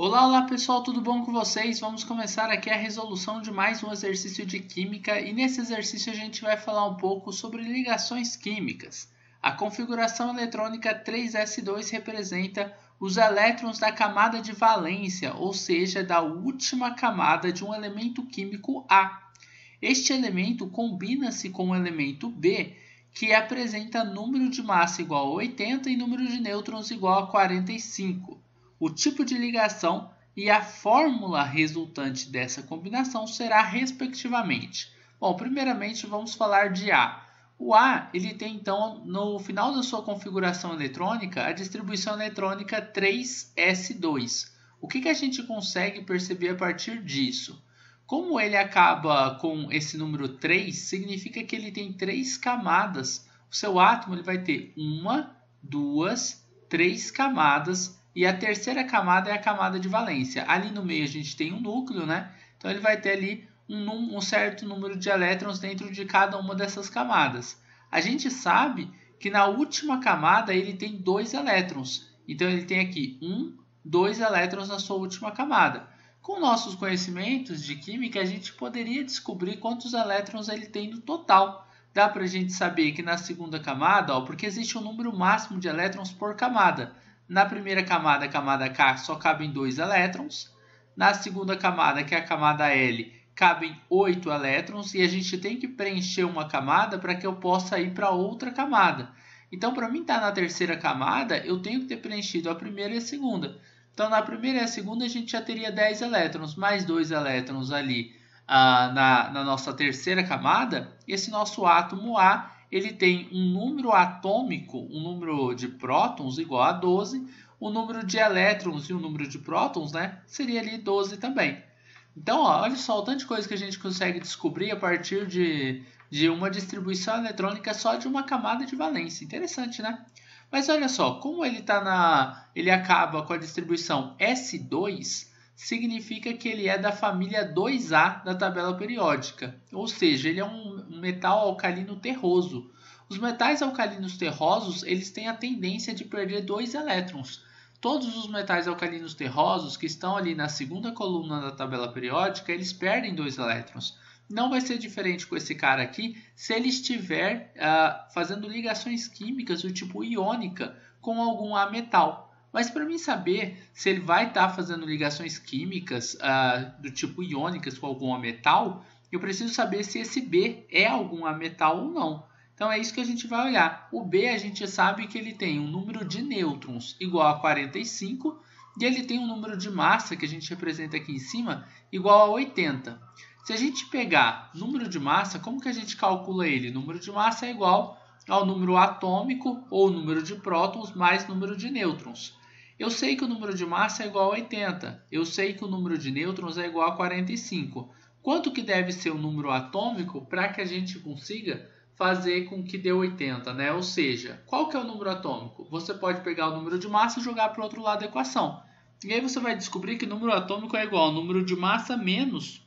Olá, olá pessoal, tudo bom com vocês? Vamos começar aqui a resolução de mais um exercício de química e nesse exercício a gente vai falar um pouco sobre ligações químicas. A configuração eletrônica 3s2 representa os elétrons da camada de valência, ou seja, da última camada de um elemento químico A. Este elemento combina-se com o elemento B, que apresenta número de massa igual a 80 e número de nêutrons igual a 45. O tipo de ligação e a fórmula resultante dessa combinação será respectivamente. Bom, primeiramente vamos falar de A. O A ele tem então no final da sua configuração eletrônica a distribuição eletrônica 3s2. O que a gente consegue perceber a partir disso? Como ele acaba com esse número 3, significa que ele tem 3 camadas. O seu átomo ele vai ter 1, 2, 3 camadas e a terceira camada é a camada de valência. Ali no meio a gente tem um núcleo, né? Então ele vai ter ali um certo número de elétrons dentro de cada uma dessas camadas. A gente sabe que na última camada ele tem 2 elétrons. Então ele tem aqui 2 elétrons na sua última camada. Com nossos conhecimentos de química, a gente poderia descobrir quantos elétrons ele tem no total. Dá para a gente saber que na segunda camada, porque existe um número máximo de elétrons por camada. Na primeira camada, a camada K, só cabem 2 elétrons. Na segunda camada, que é a camada L, cabem 8 elétrons. E a gente tem que preencher uma camada para que eu possa ir para outra camada. Então, para mim estar na terceira camada, eu tenho que ter preenchido a primeira e a segunda. Então, na primeira e a segunda, a gente já teria 10 elétrons, mais 2 elétrons ali na nossa terceira camada. Esse nosso átomo A, ele tem um número atômico, um número de prótons igual a 12. O número de elétrons e o número de prótons, né, seria ali 12 também. Então, olha só o tanto de coisa que a gente consegue descobrir a partir de uma distribuição eletrônica só de uma camada de valência. Interessante, né? Mas olha só, como ele acaba com a distribuição S2, significa que ele é da família 2A da tabela periódica. Ou seja, ele é um metal alcalino terroso. Os metais alcalinos terrosos eles têm a tendência de perder 2 elétrons. Todos os metais alcalinos terrosos que estão ali na segunda coluna da tabela periódica, eles perdem 2 elétrons. Não vai ser diferente com esse cara aqui se ele estiver fazendo ligações químicas do tipo iônica com algum ametal. Mas para mim saber se ele vai estar fazendo ligações químicas do tipo iônicas com algum ametal, eu preciso saber se esse B é algum ametal ou não. Então é isso que a gente vai olhar. O B a gente sabe que ele tem um número de nêutrons igual a 45 e ele tem um número de massa que a gente representa aqui em cima igual a 80. Se a gente pegar número de massa, como que a gente calcula ele? Número de massa é igual ao número atômico ou número de prótons mais número de nêutrons. Eu sei que o número de massa é igual a 80. Eu sei que o número de nêutrons é igual a 45. Quanto que deve ser o número atômico para que a gente consiga fazer com que dê 80, né? Ou seja, qual que é o número atômico? Você pode pegar o número de massa e jogar para o outro lado da equação. E aí você vai descobrir que o número atômico é igual ao número de massa menos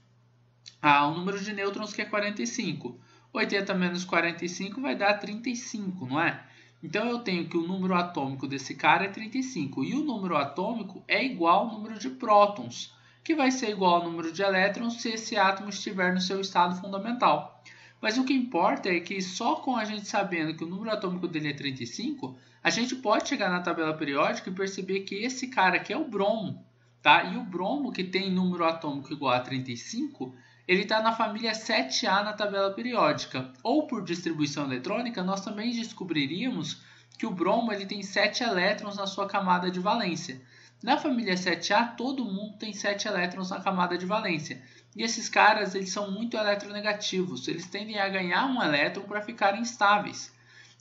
o número de nêutrons, que é 45. 80 menos 45 vai dar 35, não é? Então eu tenho que o número atômico desse cara é 35. E o número atômico é igual ao número de prótons, que vai ser igual ao número de elétrons se esse átomo estiver no seu estado fundamental. Mas o que importa é que só com a gente sabendo que o número atômico dele é 35, a gente pode chegar na tabela periódica e perceber que esse cara aqui é o bromo. Tá? E o bromo, que tem número atômico igual a 35, ele está na família 7A na tabela periódica. Ou por distribuição eletrônica, nós também descobriríamos que o bromo ele tem 7 elétrons na sua camada de valência. Na família 7A, todo mundo tem 7 elétrons na camada de valência. E esses caras eles são muito eletronegativos. Eles tendem a ganhar um elétron para ficarem estáveis.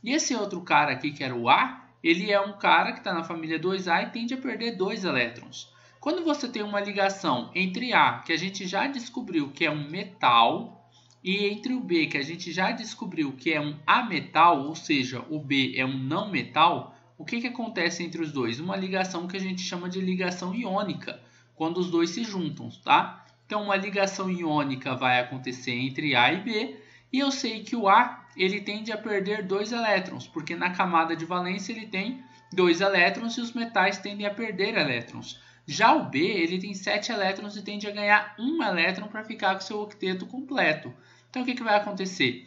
E esse outro cara aqui, que era o A, ele é um cara que está na família 2A e tende a perder 2 elétrons. Quando você tem uma ligação entre A, que a gente já descobriu que é um metal, e entre o B, que a gente já descobriu que é um ametal, ou seja, o B é um não metal, o que acontece entre os dois? Uma ligação que a gente chama de ligação iônica, quando os dois se juntam, tá? Então, uma ligação iônica vai acontecer entre A e B, e eu sei que o A ele tende a perder 2 elétrons, porque na camada de valência ele tem 2 elétrons e os metais tendem a perder elétrons. Já o B, ele tem 7 elétrons e tende a ganhar 1 elétron para ficar com seu octeto completo. Então, o que vai acontecer?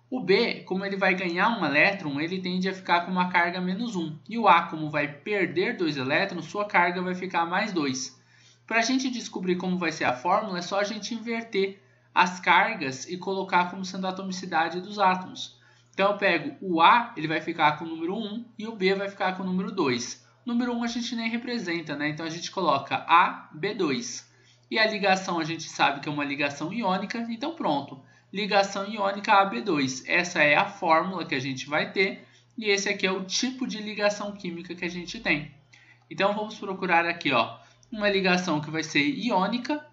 O B, como ele vai ganhar 1 elétron, ele tende a ficar com uma carga menos 1. E o A, como vai perder 2 elétrons, sua carga vai ficar mais 2. Para a gente descobrir como vai ser a fórmula, é só a gente inverter as cargas e colocar como sendo a atomicidade dos átomos. Então, eu pego o A, ele vai ficar com o número 1 e o B vai ficar com o número 2. O número 1 a gente nem representa, né? Então, a gente coloca AB2. E a ligação a gente sabe que é uma ligação iônica, então pronto. Ligação iônica AB2. Essa é a fórmula que a gente vai ter e esse aqui é o tipo de ligação química que a gente tem. Então, vamos procurar aqui, ó, uma ligação que vai ser iônica.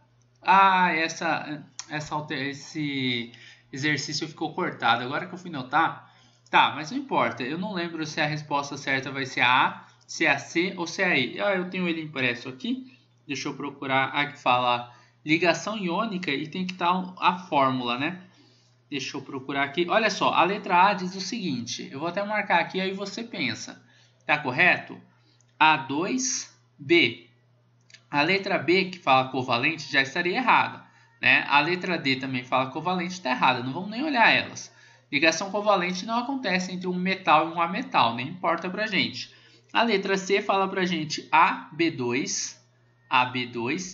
Esse exercício ficou cortado. Agora que eu fui notar, tá, mas não importa. Eu não lembro se a resposta certa vai ser a A, se é a C ou se é a E. Eu tenho ele impresso aqui. Deixa eu procurar. Aqui fala ligação iônica e tem que estar a fórmula, né? Deixa eu procurar aqui. Olha só, a letra A diz o seguinte. Eu vou até marcar aqui, aí você pensa. Tá correto? A2B. A letra B, que fala covalente, já estaria errada, né? A letra D também fala covalente, está errada. Não vamos nem olhar elas. Ligação covalente não acontece entre um metal e um ametal, nem importa pra gente. A letra C fala pra gente AB2,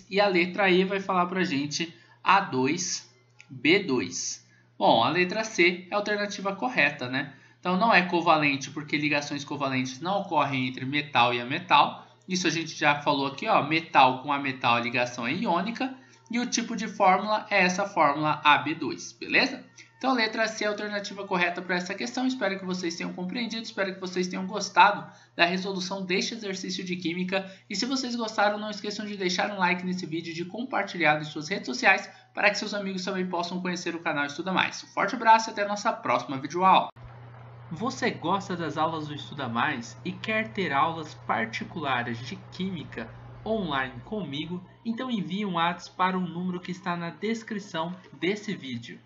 e a letra E vai falar pra gente A2B2. Bom, a letra C é a alternativa correta, né? Então não é covalente porque ligações covalentes não ocorrem entre metal e ametal. Isso a gente já falou aqui, ó, metal com ametal a ligação é iônica. E o tipo de fórmula é essa fórmula AB2, beleza? Então a letra C é a alternativa correta para essa questão. Espero que vocês tenham compreendido, espero que vocês tenham gostado da resolução deste exercício de química. E se vocês gostaram, não esqueçam de deixar um like nesse vídeo e de compartilhar em suas redes sociais para que seus amigos também possam conhecer o canal Estuda Mais. Um forte abraço e até a nossa próxima videoaula. Você gosta das aulas do Estuda Mais e quer ter aulas particulares de química online comigo? Então envie um WhatsApp para o número que está na descrição desse vídeo.